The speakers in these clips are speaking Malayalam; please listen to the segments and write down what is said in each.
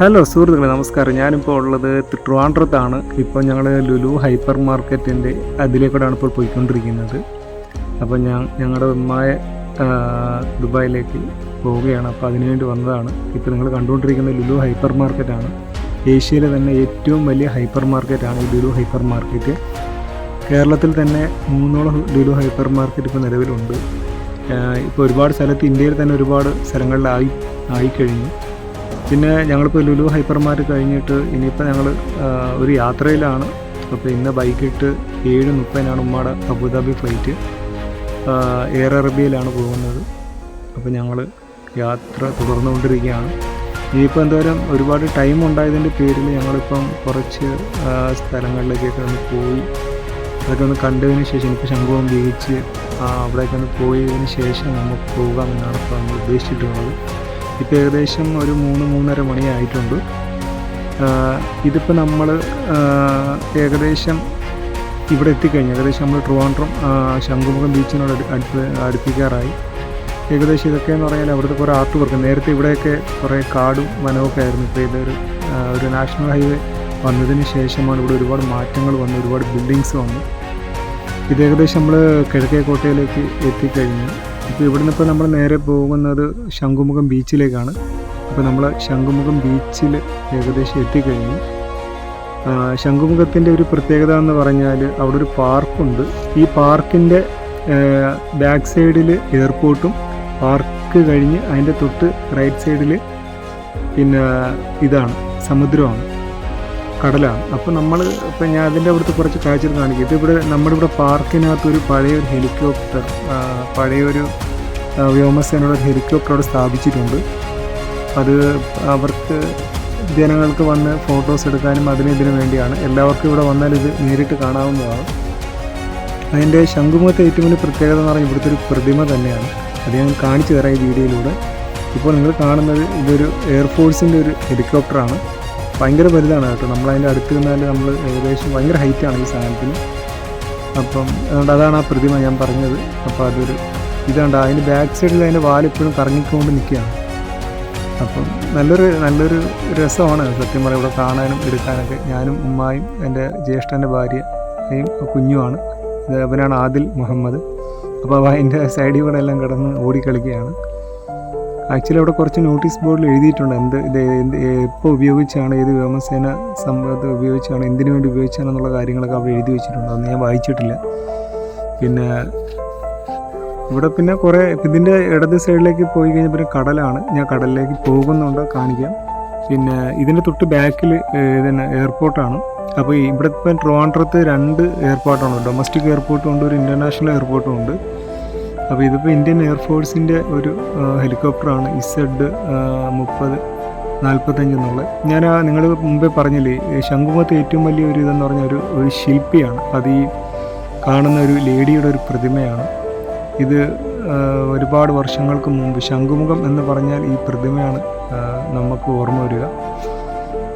ഹലോ സുഹൃത്തുക്കളെ, നമസ്കാരം. ഞാനിപ്പോൾ ഉള്ളത് ട്രിവാൻഡ്രത്താണ്. ഇപ്പോൾ ഞങ്ങൾ ലുലു ഹൈപ്പർ മാർക്കറ്റിൻ്റെ അതിലേക്കൂടെയാണ് ഇപ്പോൾ പോയിക്കൊണ്ടിരിക്കുന്നത്. അപ്പോൾ ഞങ്ങളുടെ ഉമ്മായ ദുബായിലേക്ക് പോവുകയാണ്. അപ്പോൾ അതിനുവേണ്ടി വന്നതാണ്. ഇപ്പോൾ നിങ്ങൾ കണ്ടുകൊണ്ടിരിക്കുന്ന ലുലു ഹൈപ്പർ മാർക്കറ്റാണ്. ഏഷ്യയിലെ തന്നെ ഏറ്റവും വലിയ ഹൈപ്പർ മാർക്കറ്റാണ് ഈ ലുലു ഹൈപ്പർ മാർക്കറ്റ്. കേരളത്തിൽ തന്നെ 3 ലുലു ഹൈപ്പർ മാർക്കറ്റ് ഇപ്പോൾ നിലവിലുണ്ട്. ഇപ്പോൾ ഒരുപാട് സ്ഥലത്ത്, ഇന്ത്യയിൽ തന്നെ ഒരുപാട് സ്ഥലങ്ങളിലായിക്കഴിഞ്ഞു. പിന്നെ ഞങ്ങളിപ്പോൾ ലുലു ഹൈപ്പർ മാർക്കറ്റ് കഴിഞ്ഞിട്ട് ഇനിയിപ്പോൾ ഞങ്ങൾ ഒരു യാത്രയിലാണ്. അപ്പോൾ ഇന്ന് വൈകിട്ട് 7:30 ഉമ്മയുടെ അബുദാബി ഫ്ലൈറ്റ്. എയർ അറേബ്യയിലാണ് പോകുന്നത്. അപ്പോൾ ഞങ്ങൾ യാത്ര തുടർന്നുകൊണ്ടിരിക്കുകയാണ്. ഇനിയിപ്പോൾ എന്തോരം ഒരുപാട് ടൈം ഉണ്ടായതിൻ്റെ പേരിൽ ഞങ്ങളിപ്പം കുറച്ച് സ്ഥലങ്ങളിലേക്കൊക്കെ ഒന്ന് പോയി അതൊക്കെ ഒന്ന് കണ്ടതിന് ശേഷം ഇപ്പോൾ ശംഖുവം ബീച്ച് അവിടേക്ക് ഒന്ന് പോയതിന് ശേഷം നമുക്ക് പോകാമെന്നാണ് ഇപ്പോൾ നമ്മൾ ഉദ്ദേശിച്ചിട്ടുള്ളത്. ഇപ്പോൾ ഏകദേശം ഒരു 3-3:30 മണിയായിട്ടുണ്ട്. ഇതിപ്പോൾ നമ്മൾ ഏകദേശം ഇവിടെ എത്തിക്കഴിഞ്ഞു. ഏകദേശം നമ്മൾ ട്രിവാൻഡ്രം ശംഖുമുഖം ബീച്ചിനോട് അടുപ്പിക്കാറായി. ഏകദേശം ഇതൊക്കെയെന്ന് പറഞ്ഞാൽ അവിടുത്തെ കുറേ ആർട്ട് വർക്ക്. നേരത്തെ ഇവിടെയൊക്കെ കുറേ കാടും വനമൊക്കെ ആയിരുന്നു. ഇപ്പോൾ ഒരു നാഷണൽ ഹൈവേ വന്നതിന് ശേഷമാണ് ഇവിടെ ഒരുപാട് മാറ്റങ്ങൾ വന്നു, ഒരുപാട് ബിൽഡിങ്സ് വന്നു. ഇത് ഏകദേശം നമ്മൾ കിഴക്കേക്കോട്ടയിലേക്ക് എത്തിക്കഴിഞ്ഞു. ഇപ്പോൾ ഇവിടുന്ന് ഇപ്പോൾ നമ്മൾ നേരെ പോകുന്നത് ശംഖുമുഖം ബീച്ചിലേക്കാണ്. അപ്പോൾ നമ്മൾ ശംഖുമുഖം ബീച്ചിൽ ഏകദേശം എത്തിക്കഴിഞ്ഞു. ശംഖുമുഖത്തിൻ്റെ ഒരു പ്രത്യേകത എന്ന് പറഞ്ഞാൽ അവിടെ ഒരു പാർക്കുണ്ട്. ഈ പാർക്കിൻ്റെ ബാക്ക് സൈഡിൽ എയർപോർട്ടും, പാർക്ക് കഴിഞ്ഞ് അതിൻ്റെ തൊട്ട് റൈറ്റ് സൈഡിൽ പിന്നെ ഇതാണ് സമുദ്രമാണ്, കടലാണ്. അപ്പോൾ ഇപ്പോൾ ഞാൻ അതിൻ്റെ അവിടുത്തെ കുറച്ച് കാഴ്ചകൾ കാണിക്കും. ഇതിവിടെ നമ്മുടെ ഇവിടെ പാർക്കിനകത്തൊരു പഴയൊരു ഹെലികോപ്റ്റർ, പഴയൊരു വ്യോമസേനയുടെ ഹെലികോപ്റ്റർ അവിടെ സ്ഥാപിച്ചിട്ടുണ്ട്. അത് അവർക്ക് ജനങ്ങൾക്ക് വന്ന് ഫോട്ടോസ് എടുക്കാനും ഇതിനു വേണ്ടിയാണ്. എല്ലാവർക്കും ഇവിടെ വന്നാൽ ഇത് നേരിട്ട് കാണാവുന്നതാണ്. അതിൻ്റെ ശംഖുമുഖത്തെ ഏറ്റവും വലിയ പ്രത്യേകത എന്ന് പറഞ്ഞാൽ ഇവിടുത്തെ ഒരു പ്രതിമ തന്നെയാണ്. അത് ഞാൻ കാണിച്ചു തരാം ഈ വീഡിയോയിലൂടെ. ഇപ്പോൾ നിങ്ങൾ കാണുന്നത് ഇതൊരു എയർഫോഴ്സിൻ്റെ ഒരു ഹെലികോപ്റ്ററാണ്. ഭയങ്കര വലുതാണ് കേട്ടോ. നമ്മളതിൻ്റെ അടുത്ത് നിന്നാൽ നമ്മൾ ഏകദേശം ഭയങ്കര ഹൈറ്റാണ് ഈ സാധനത്തിന്. അപ്പം അതുകൊണ്ട് അതാണ് ആ പ്രതിമ ഞാൻ പറഞ്ഞത്. അപ്പോൾ ഇതുണ്ട് അതിൻ്റെ ബാക്ക് സൈഡിൽ അതിൻ്റെ വാലിപ്പോഴും കറങ്ങിക്കൊണ്ട് നിൽക്കുകയാണ്. അപ്പം നല്ലൊരു രസമാണ് സത്യം പറയാം ഇവിടെ കാണാനും എടുക്കാനൊക്കെ. ഞാനും ഉമ്മായും എൻ്റെ ജ്യേഷ്ഠൻ്റെ ഭാര്യയും കുഞ്ഞുമാണ്. അവനാണ് ആദിൽ മുഹമ്മദ്. അപ്പോൾ അതിൻ്റെ സൈഡിൽ കൂടെ എല്ലാം കിടന്ന് ഓടിക്കളിക്കുകയാണ്. ആക്ച്വലി അവിടെ കുറച്ച് നോട്ടീസ് ബോർഡിൽ എഴുതിയിട്ടുണ്ട് എപ്പോൾ ഉപയോഗിച്ചാണ്, ഏത് വ്യോമസേന സംഭവത്തെ ഉപയോഗിച്ചാണ്, എന്തിനു വേണ്ടി ഉപയോഗിച്ചാണെന്നുള്ള കാര്യങ്ങളൊക്കെ അവിടെ എഴുതി വെച്ചിട്ടുണ്ട്. അതൊന്നും ഞാൻ വായിച്ചിട്ടില്ല. പിന്നെ ഇവിടെ പിന്നെ കുറേ ഇതിൻ്റെ ഇടത് സൈഡിലേക്ക് പോയി കഴിഞ്ഞപ്പോൾ കടലാണ്. ഞാൻ കടലിലേക്ക് പോകുന്നുണ്ട്, കാണിക്കാം. പിന്നെ ഇതിൻ്റെ തൊട്ട് ബാക്കിൽ തന്നെ എയർപോർട്ടാണ്. അപ്പോൾ ഇവിടെ ഇപ്പം ട്രിവാൻഡ്രത്ത് 2 എയർപോർട്ടാണ്. ഡൊമസ്റ്റിക് എയർപോർട്ടും ഉണ്ട്, ഒരു ഇൻ്റർനാഷണൽ എയർപോർട്ടും ഉണ്ട്. അപ്പോൾ ഇതിപ്പോൾ ഇന്ത്യൻ എയർഫോഴ്സിൻ്റെ ഒരു ഹെലികോപ്റ്ററാണ്, Z-30-45 എന്നുള്ളത്. ഞാൻ നിങ്ങൾ മുമ്പേ പറഞ്ഞില്ലേ, ശംഖുമുഖത്ത് ഏറ്റവും വലിയ ഒരു ഇതെന്ന് പറഞ്ഞാൽ ഒരു ശില്പിയാണ്. അത് ഈ കാണുന്ന ഒരു ലേഡിയുടെ ഒരു പ്രതിമയാണ്. ഇത് ഒരുപാട് വർഷങ്ങൾക്ക് മുമ്പ് ശംഖുമുഖം എന്ന് പറഞ്ഞാൽ ഈ പ്രതിമയാണ് നമുക്ക് ഓർമ്മ വരിക.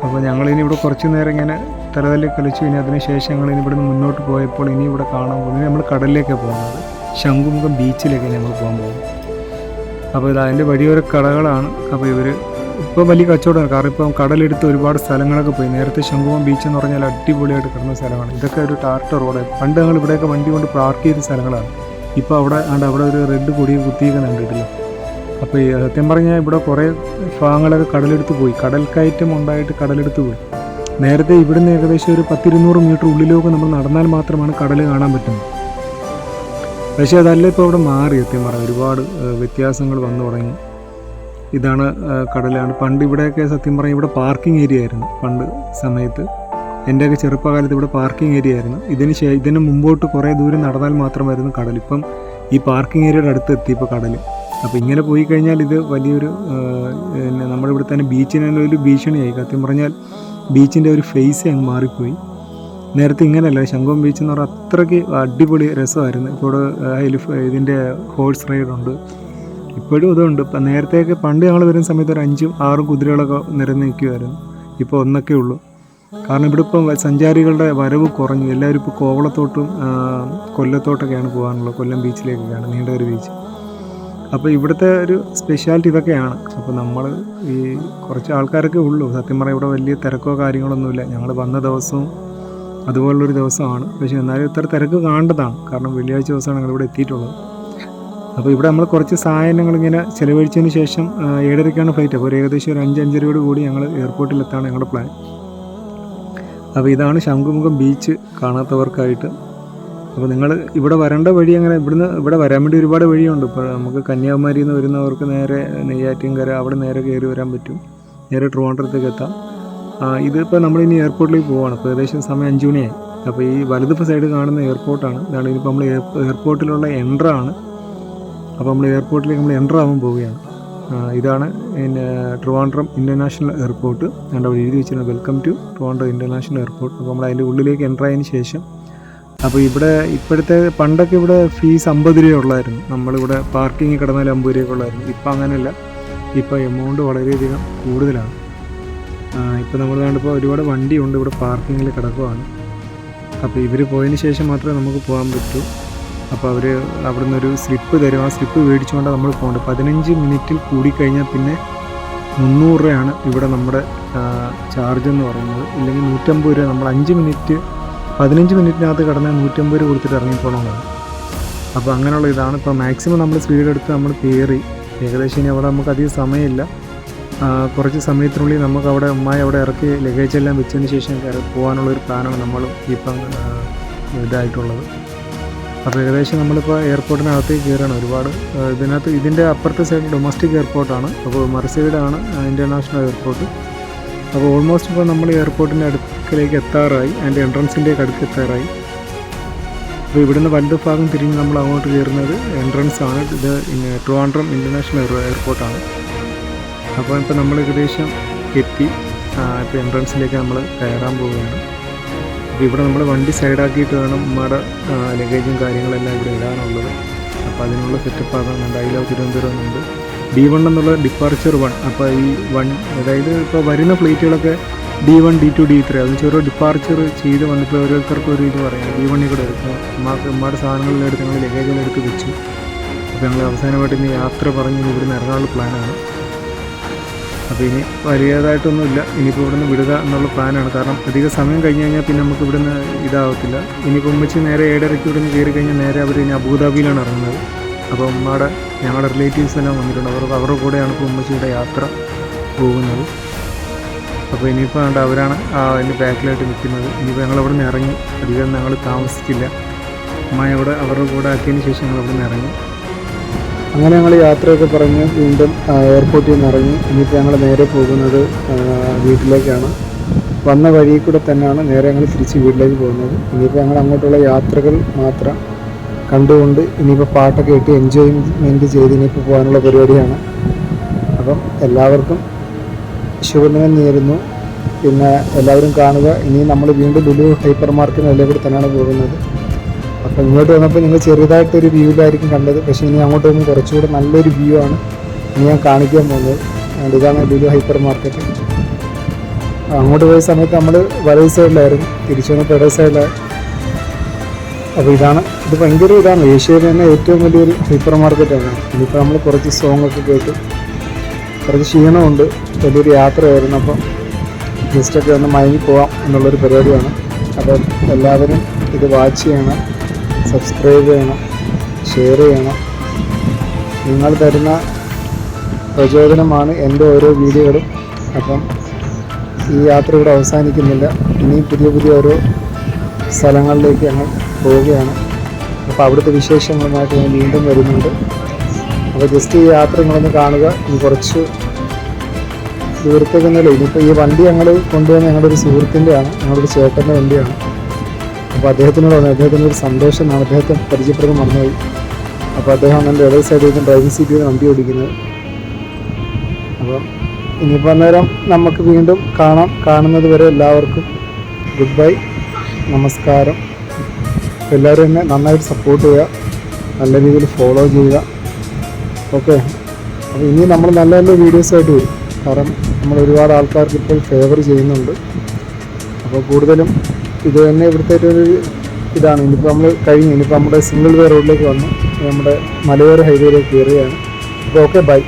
അപ്പോൾ ഞങ്ങളിനി ഇവിടെ കുറച്ച് നേരം ഇങ്ങനെ തലതല്ലി കളിച്ചു. ഇനി അതിനുശേഷം ഞങ്ങളിനി ഇവിടുന്ന് മുന്നോട്ട് പോയപ്പോൾ ഇനി ഇവിടെ കാണാൻ പോകുന്നത് നമ്മൾ കടലിലേക്കാണ് പോകുന്നത്. ശംഖുമുഖം ബീച്ചിലേക്ക് നമ്മൾ പോകാൻ പോകും. അപ്പോൾ അതിൻ്റെ വഴിയോര കടകളാണ്. അപ്പോൾ ഇപ്പോൾ വലിയ കച്ചവടമാണ്. കാരണം ഇപ്പം കടലെടുത്ത് ഒരുപാട് സ്ഥലങ്ങളൊക്കെ പോയി. നേരത്തെ ശംഖുമുഖം ബീച്ച് എന്ന് പറഞ്ഞാൽ അടിപൊളിയായിട്ട് കിടന്ന സ്ഥലമാണ്. ഇതൊക്കെ ഒരു ടാർട്ടർ റോഡ്. പണ്ട് ഞങ്ങൾ ഇവിടെയൊക്കെ വണ്ടി കൊണ്ട് പാർക്ക് ചെയ്ത സ്ഥലങ്ങളാണ്. ഇപ്പോൾ അവിടെ ഒരു റെഡ് കൊടി കുത്തിയൊക്കെ കണ്ടിട്ടില്ല. അപ്പോൾ സത്യം പറഞ്ഞാൽ ഇവിടെ കുറേ ഭാഗങ്ങളൊക്കെ കടലെടുത്ത് പോയി. കടൽ കയറ്റം ഉണ്ടായിട്ട് കടലെടുത്ത് പോയി. നേരത്തെ ഇവിടുന്ന് ഏകദേശം ഒരു 10-200 മീറ്റർ ഉള്ളിലേക്ക് നമ്മൾ നടന്നാൽ മാത്രമാണ് കടൽ കാണാൻ പറ്റുന്നത്. പക്ഷേ അതല്ല, ഇപ്പോൾ ഇവിടെ മാറി. സത്യം പറയാം ഒരുപാട് വ്യത്യാസങ്ങൾ വന്നു തുടങ്ങി. ഇതാണ് കടലാണ്. പണ്ട് ഇവിടെയൊക്കെ സത്യം പറഞ്ഞാൽ ഇവിടെ പാർക്കിംഗ് ഏരിയ ആയിരുന്നു. പണ്ട് സമയത്ത് എൻ്റെയൊക്കെ ചെറുപ്പകാലത്ത് ഇവിടെ പാർക്കിംഗ് ഏരിയ ആയിരുന്നു. ഇതിന് മുമ്പോട്ട് കുറേ ദൂരം നടന്നാൽ മാത്രമായിരുന്നു കടൽ. ഇപ്പം ഈ പാർക്കിംഗ് ഏരിയയുടെ അടുത്ത് എത്തി ഇപ്പോൾ കടൽ. അപ്പോൾ ഇങ്ങനെ പോയി കഴിഞ്ഞാൽ ഇത് വലിയൊരു നമ്മുടെ ഇവിടെ തന്നെ ബീച്ചിന് തന്നെ ഒരു ഭീഷണിയായി. സത്യം പറഞ്ഞാൽ ബീച്ചിൻ്റെ ഒരു ഫേസ് അങ്ങ് മാറിപ്പോയി. നേരത്തെ ഇങ്ങനെയല്ല. ശംഖുമുഖം ബീച്ച് എന്ന് പറഞ്ഞാൽ അത്രയ്ക്ക് അടിപൊളി രസമായിരുന്നു. ഇപ്പോൾ ഇവിടെ ഇതിൻ്റെ ഹോഴ്സ് റൈഡുണ്ട്, ഇപ്പോഴും ഇതുണ്ട്. ഇപ്പം നേരത്തെയൊക്കെ പണ്ട് ഞങ്ങൾ വരുന്ന സമയത്ത് ഒരു 5-6 കുതിരകളൊക്കെ നിരന്ന് നിൽക്കുമായിരുന്നു. ഇപ്പോൾ ഒന്നൊക്കെ ഉള്ളൂ. കാരണം ഇവിടെ ഇപ്പം സഞ്ചാരികളുടെ വരവ് കുറഞ്ഞു. എല്ലാവരും ഇപ്പോൾ കോവളത്തോട്ടും കൊല്ലത്തോട്ടൊക്കെയാണ് പോകാനുള്ളത്. കൊല്ലം ബീച്ചിലേക്കൊക്കെയാണ്, നീണ്ടകര ബീച്ച്. അപ്പോൾ ഇവിടുത്തെ ഒരു സ്പെഷ്യാലിറ്റി ഇതൊക്കെയാണ്. അപ്പോൾ നമ്മൾ ഈ കുറച്ച് ആൾക്കാരൊക്കെ ഉള്ളൂ, സത്യം പറഞ്ഞാൽ ഇവിടെ വലിയ തിരക്കോ കാര്യങ്ങളൊന്നുമില്ല. ഞങ്ങൾ വന്ന ദിവസവും അതുപോലുള്ളൊരു ദിവസമാണ്, പക്ഷേ എന്നാലും ഇത്ര തിരക്ക് കാണേണ്ടതാണ്, കാരണം വെള്ളിയാഴ്ച ദിവസമാണ് ഞങ്ങളിവിടെ എത്തിയിട്ടുള്ളത്. അപ്പോൾ ഇവിടെ നമ്മൾ കുറച്ച് സാധനങ്ങളിങ്ങനെ ചിലവഴിച്ചതിന് ശേഷം 7:30ക്കാണ് ഫ്ലൈറ്റ്. അപ്പോൾ ഏകദേശം ഒരു 5-5:30 കൂടി ഞങ്ങൾ എയർപോർട്ടിലെത്താണ് ഞങ്ങളുടെ പ്ലാൻ. അപ്പോൾ ഇതാണ് ശംഖുമുഖം ബീച്ച് കാണാത്തവർക്കായിട്ട്. അപ്പോൾ നിങ്ങൾ ഇവിടെ വരേണ്ട വഴി അങ്ങനെ ഇവിടെ വരാൻ വേണ്ടി ഒരുപാട് വഴിയുണ്ട്. ഇപ്പോൾ നമുക്ക് കന്യാകുമാരിയിൽ നിന്ന് വരുന്നവർക്ക് നേരെ നെയ്യാറ്റിൻകര അവിടെ നേരെ കയറി വരാൻ പറ്റും, നേരെ ട്രിവാൻഡ്രത്തേക്ക് എത്താം. ഇതിപ്പോൾ നമ്മളിനി എയർപോർട്ടിലേക്ക് പോവുകയാണ്. അപ്പോൾ ഏകദേശം സമയം 5 മണിയായി. അപ്പോൾ ഈ വലത് സൈഡ് കാണുന്ന എയർപോർട്ടാണ്. ഇതാണ് ഇനിയിപ്പോൾ നമ്മൾ എയർപോർട്ടിലുള്ള എൻട്രാണ്. അപ്പോൾ നമ്മൾ എയർപോർട്ടിലേക്ക് നമ്മൾ എൻ്റർ ആവാൻ പോവുകയാണ്. ഇതാണ് പിന്നെ ട്രിവാൻഡ്രം ഇൻ്റർനാഷണൽ എയർപോർട്ട്. അവിടെ എഴുതി വെച്ചിട്ടുണ്ട് welcome to Trivandrum international airport. അപ്പോൾ നമ്മൾ അതിൻ്റെ ഉള്ളിലേക്ക് എൻ്റർ ആയതിന് ശേഷം, അപ്പോൾ ഇവിടെ ഇപ്പോഴത്തെ പണ്ടൊക്കെ ഇവിടെ ഫീസ് 50 രൂപ ഉള്ളായിരുന്നു. നമ്മളിവിടെ പാർക്കിങ് കിടന്നാൽ 50 രൂപ ഉള്ളായിരുന്നു. ഇപ്പം അങ്ങനെയല്ല, ഇപ്പോൾ എമൗണ്ട് വളരെയധികം കൂടുതലാണ്. ഇപ്പോൾ നമ്മൾ കണ്ടിപ്പോൾ ഒരുപാട് വണ്ടിയുണ്ട് ഇവിടെ പാർക്കിങ്ങിൽ കിടക്കുവാണ്. അപ്പോൾ ഇവർ പോയതിന് ശേഷം മാത്രമേ നമുക്ക് പോകാൻ പറ്റൂ. അപ്പോൾ അവർ അവിടെ നിന്നൊരു സ്ലിപ്പ് തരും. ആ സ്ലിപ്പ് മേടിച്ചുകൊണ്ടാണ് നമ്മൾ പോകേണ്ടത്. 15 മിനിറ്റിൽ കൂടിക്കഴിഞ്ഞാൽ പിന്നെ 300 രൂപയാണ് ഇവിടെ നമ്മുടെ ചാർജ് എന്ന് പറയുന്നത്. ഇല്ലെങ്കിൽ 150 രൂപ. നമ്മൾ 15 മിനിറ്റിനകത്ത് കടന്നാൽ 150 രൂപ കൊടുത്തിട്ട് ഇറങ്ങിപ്പോകണമെന്നാണ്. അപ്പോൾ അങ്ങനെയുള്ള ഇതാണ്. ഇപ്പോൾ മാക്സിമം നമ്മൾ സ്പീഡെടുത്ത് നമ്മൾ കയറി. ഏകദേശം ഇനി അവിടെ നമുക്ക് അധികം സമയമില്ല. കുറച്ച് സമയത്തിനുള്ളിൽ നമുക്ക് അവിടെ അവിടെ ഇറക്കി ലഗേജെല്ലാം വെച്ചതിന് ശേഷം പോകാനുള്ളൊരു പ്ലാനാണ് നമ്മൾ ഇപ്പം ഇതായിട്ടുള്ളത്. അപ്പോൾ ഏകദേശം നമ്മളിപ്പോൾ എയർപോർട്ടിനകത്തേക്ക് കയറുകയാണ്. ഒരുപാട് ഇതിൻ്റെ അപ്പുറത്തെ സൈഡ് ഡൊമസ്റ്റിക് എയർപോർട്ടാണ്. അപ്പോൾ മറു സൈഡാണ് ഇൻ്റർനാഷണൽ എയർപോർട്ട്. അപ്പോൾ ഓൾമോസ്റ്റ് ഇപ്പോൾ നമ്മൾ എയർപോർട്ടിൻ്റെ അടുക്കിലേക്ക് എത്താറായി, അതിൻ്റെ എൻട്രൻസിൻ്റെയൊക്കെ അടുത്ത് എത്താറായി. അപ്പോൾ ഇവിടുന്ന് വലത് ഭാഗം തിരിഞ്ഞ് നമ്മൾ അങ്ങോട്ട് കയറുന്നത് എൻട്രൻസ് ആണ്. ഇത് ട്രിവാൻഡ്രം ഇൻ്റർനാഷണൽ എയർപോർട്ടാണ്. അപ്പോൾ ഇപ്പോൾ നമ്മൾ ഏകദേശം എത്തി. ഇപ്പോൾ എൻട്രൻസിലേക്ക് നമ്മൾ കയറാൻ പോവുകയാണ്. അപ്പോൾ ഇവിടെ നമ്മൾ വണ്ടി സൈഡാക്കിയിട്ട് വേണം നമ്മുടെ ലഗേജും കാര്യങ്ങളെല്ലാം ഇവിടെ ഇടാനുള്ളത്. അപ്പോൾ അതിനുള്ള സെറ്റപ്പ് ആകാനുണ്ട്. ഐ ലവ് തിരുവനന്തപുരം ഉണ്ട്. D1 എന്നുള്ള ഡിപ്പാർച്ചർ 1. അപ്പോൾ ഈ 1 അതായത് ഇപ്പോൾ വരുന്ന ഫ്ലൈറ്റുകളൊക്കെ D1, D2, D3 അതിന് ഓരോ ഡിപ്പാർച്ചർ ചെയ്ത് വന്നിട്ട് ഓരോരുത്തർക്കും ഒരു ഇത് പറയാം. D1 കൂടെ എടുക്കുക. നമ്മുടെ സാധനങ്ങളെല്ലാം എടുത്ത് ഞങ്ങൾ ലഗേജെല്ലാം എടുത്ത് വെച്ചു. അപ്പോൾ ഞങ്ങൾ അവസാനമായിട്ട് ഇനി യാത്ര പറഞ്ഞ് ഇവിടുന്ന് ഇറങ്ങാനുള്ള പ്ലാനാണ്. അപ്പോൾ ഇനി വലിയതായിട്ടൊന്നുമില്ല. ഇനിയിപ്പോൾ ഇവിടുന്ന് വിടുക എന്നുള്ള പ്ലാനാണ്. കാരണം അധികം സമയം കഴിഞ്ഞ് കഴിഞ്ഞാൽ പിന്നെ നമുക്ക് ഇവിടുന്ന് ഇതാവത്തില്ല. ഇനിയിപ്പോൾ ഉമ്മച്ചി നേരെ 7:30 ഇവിടുന്ന് കയറി കഴിഞ്ഞാൽ നേരെ അവർ ഇനി അബുദാബിയിലാണ് ഇറങ്ങുന്നത്. അപ്പോൾ ഞങ്ങളുടെ റിലേറ്റീവ്സ് എല്ലാം വന്നിട്ടുണ്ട്. അവരുടെ കൂടെയാണ് ഇപ്പോൾ ഉമ്മച്ചിയുടെ യാത്ര പോകുന്നത്. അപ്പോൾ ഇനിയിപ്പോൾ അവരാണ് അതിൻ്റെ ബാക്കിലായിട്ട് നിൽക്കുന്നത്. ഇനിയിപ്പോൾ ഞങ്ങളവിടെ നിന്ന് ഇറങ്ങി. അധികം ഞങ്ങൾ താമസിച്ചില്ല. അമ്മയോടെ അവരുടെ കൂടെ ആക്കിയതിന് ശേഷം ഞങ്ങളവിടെ നിന്ന് ഇറങ്ങി. അങ്ങനെ ഞങ്ങൾ യാത്രയൊക്കെ പറഞ്ഞ് വീണ്ടും എയർപോർട്ടിൽ നിന്ന് ഇറങ്ങി. ഇനിയിപ്പോൾ ഞങ്ങൾ നേരെ പോകുന്നത് വീട്ടിലേക്കാണ്. വന്ന വഴി കൂടെ തന്നെയാണ് നേരെ ഞങ്ങൾ തിരിച്ച് വീട്ടിലേക്ക് പോകുന്നത്. ഇനിയിപ്പോൾ ഞങ്ങൾ അങ്ങോട്ടുള്ള യാത്രകൾ മാത്രം കണ്ടുകൊണ്ട് ഇനിയിപ്പോൾ പാട്ടൊക്കെ ഇട്ട് എൻജോയ്മെൻറ്റ് ചെയ്ത് ഇനിയിപ്പോൾ പോകാനുള്ള പരിപാടിയാണ്. അപ്പം എല്ലാവർക്കും ശുഭദിനം നേരുന്നു. പിന്നെ എല്ലാവരും കാണുക. ഇനി നമ്മൾ വീണ്ടും ലുലു ഹൈപ്പർ മാർക്കറ്റിന് എല്ലാം കൂടി തന്നെയാണ് പോകുന്നത്. അപ്പോൾ ഇങ്ങോട്ട് വന്നപ്പോൾ നിങ്ങൾ ചെറുതായിട്ടൊരു വ്യൂവിലായിരിക്കും കണ്ടത്. പക്ഷേ ഇനി അങ്ങോട്ട് പോകുമ്പോൾ കുറച്ചുകൂടെ നല്ലൊരു വ്യൂ ആണ് ഇനി ഞാൻ കാണിക്കാൻ പോകുന്നത്. ഇതാണ് ലുലു ഹൈപ്പർ മാർക്കറ്റ്. അങ്ങോട്ട് പോയ സമയത്ത് നമ്മൾ വലത് സൈഡിലായിരുന്നു, തിരിച്ചു വന്നപ്പോൾ ഇടത് സൈഡിലായി. അപ്പോൾ ഇത് ഭയങ്കര ഇതാണ്. ഏഷ്യയിൽ തന്നെ ഏറ്റവും വലിയൊരു ഹൈപ്പർ മാർക്കറ്റാണ്. ഇനിയിപ്പോൾ നമ്മൾ കുറച്ച് സോങ്ങൊക്കെ കേട്ട് കുറച്ച് ക്ഷീണമുണ്ട്. വലിയൊരു യാത്രയായിരുന്നു. അപ്പം ജസ്റ്റൊക്കെ ഒന്ന് മയങ്ങി പോവാം എന്നുള്ളൊരു പരിപാടിയാണ്. അപ്പം എല്ലാവരും ഇത് വാച്ച് ചെയ്യണം, സബ്സ്ക്രൈബ് ചെയ്യണം, ഷെയർ ചെയ്യണം. നിങ്ങൾ തരുന്ന പ്രചോദനമാണ് എൻ്റെ ഓരോ വീഡിയോകളും. അപ്പം ഈ യാത്ര ഇവിടെ അവസാനിക്കുന്നില്ല. ഇനിയും പുതിയ ഓരോ സ്ഥലങ്ങളിലേക്ക് ഞങ്ങൾ പോവുകയാണ്. അപ്പോൾ അവിടുത്തെ വിശേഷങ്ങളുമായിട്ട് ഞാൻ വീണ്ടും വരുന്നുണ്ട്. അപ്പോൾ ജസ്റ്റ് ഈ യാത്ര നിങ്ങളൊന്ന് കാണുക. ഇനി കുറച്ച് ദൂരത്തേക്കൊന്നുമില്ല. ഇനിയിപ്പോൾ ഈ വണ്ടി ഞങ്ങൾ കൊണ്ടുവന്ന ഞങ്ങളുടെ ഒരു സുഹൃത്തിൻ്റെയാണ്, ഞങ്ങളുടെ ഒരു ചേട്ടൻ്റെ വണ്ടിയാണ്. അപ്പോൾ അദ്ദേഹത്തിനൊരു സന്തോഷം എന്നാണ്. അദ്ദേഹത്തെ പരിചയപ്പെടുത്താൻ മറന്നുപോയി. അപ്പോൾ അദ്ദേഹം എൻ്റെ ഇടത് സൈഡിൽ ഡ്രൈവിംഗ് സീറ്റിൽ വണ്ടി ഓടിക്കുന്നത്. അപ്പം ഇനിയിപ്പോൾ അന്നേരം നമുക്ക് വീണ്ടും കാണുന്നത് വരെ എല്ലാവർക്കും ഗുഡ് ബൈ, നമസ്കാരം. എല്ലാവരും എന്നെ നന്നായിട്ട് സപ്പോർട്ട് ചെയ്യുക, നല്ല രീതിയിൽ ഫോളോ ചെയ്യുക. ഓക്കെ. അപ്പോൾ ഇനി നമ്മൾ നല്ല നല്ല വീഡിയോസായിട്ട് വരും. കാരണം നമ്മൾ ഒരുപാട് ആൾക്കാർക്ക് ഇപ്പോൾ ഫേവർ ചെയ്യുന്നുണ്ട്. അപ്പോൾ കൂടുതലും ഇത് തന്നെ ഇവിടുത്തെ ഒരു ഇതാണ്. ഇനിയിപ്പോൾ നമ്മൾ ഇനിയിപ്പോൾ നമ്മുടെ സിംഗിൾ വേ റോഡിലേക്ക് വന്നു. നമ്മുടെ മലയോര ഹൈവേയിലേക്ക് കയറുകയാണ്. അപ്പോൾ ഓക്കെ ബൈ.